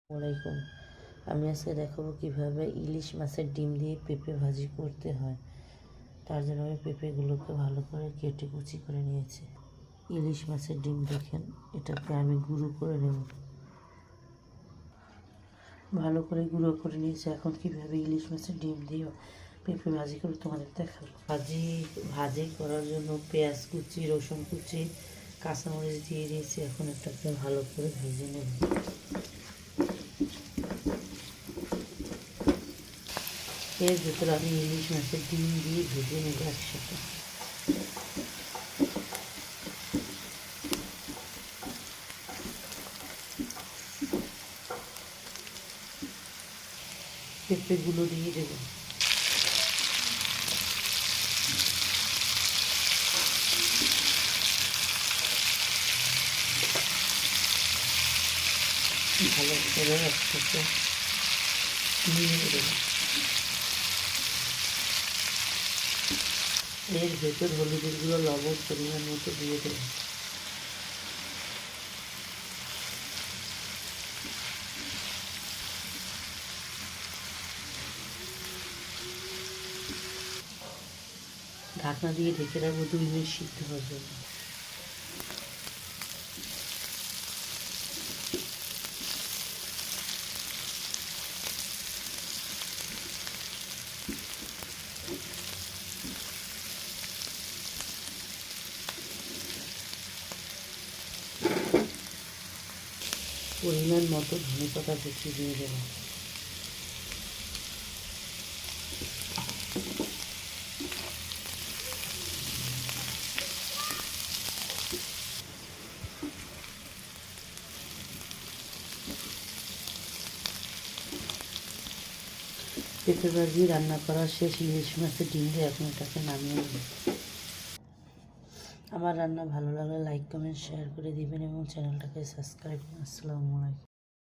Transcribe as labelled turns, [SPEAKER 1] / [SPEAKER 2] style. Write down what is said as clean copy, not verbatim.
[SPEAKER 1] আসসালামাইকুম। আমি আজকে দেখাবো কিভাবে ইলিশ মাছের ডিম দিয়ে পেঁপে ভাজি করতে হয়। তার জন্য আমি পেঁপেগুলোকে ভালো করে কেটে কুচি করে নিয়েছি। ইলিশ মাছের ডিম দেখেন, এটাকে আমি গুঁড়ো করে নেব। ভালো করে গুঁড়ো করে নিয়েছি। এখন কিভাবে ইলিশ মাছের ডিম দিয়ে পেঁপে ভাজি করে তোমাদের দেখাবো। ভাজি করার জন্য পেঁয়াজ কুচি, রসুন কুচি, কাঁচামরিচ দিয়ে দিয়েছি। এখন এটাকে ভালো করে ভেজে নেব। এর ভেতরে আমি ইলিশ মাছের ডিম দিয়ে ভেজে নেব একসাথে। পেঁপেগুলো দিয়ে দেব। ভালো করে একসাথে নিয়ে দেব। এর ভেতর হলুদের গুঁড়ো, লবণ পরিমাণ মতো দিয়ে দেব। ঢাকনা দিয়ে ঢেকে রাখবো 2 মিনিট সিদ্ধ হওয়ার জন্য। পরিমাণ মতো ধনেপাতা কুচি দিয়ে দেব। পেঁপে ভাজি রান্না করা শেষ। ইলিশ মাছের ডিম দিয়ে এখন এটাকে নামিয়ে নেব। আমার রান্না ভালো লাগলে লাইক, কমেন্ট, শেয়ার করে দিবেন এবং চ্যানেলটাকে সাবস্ক্রাইব করুন। আসসালামু আলাইকুম।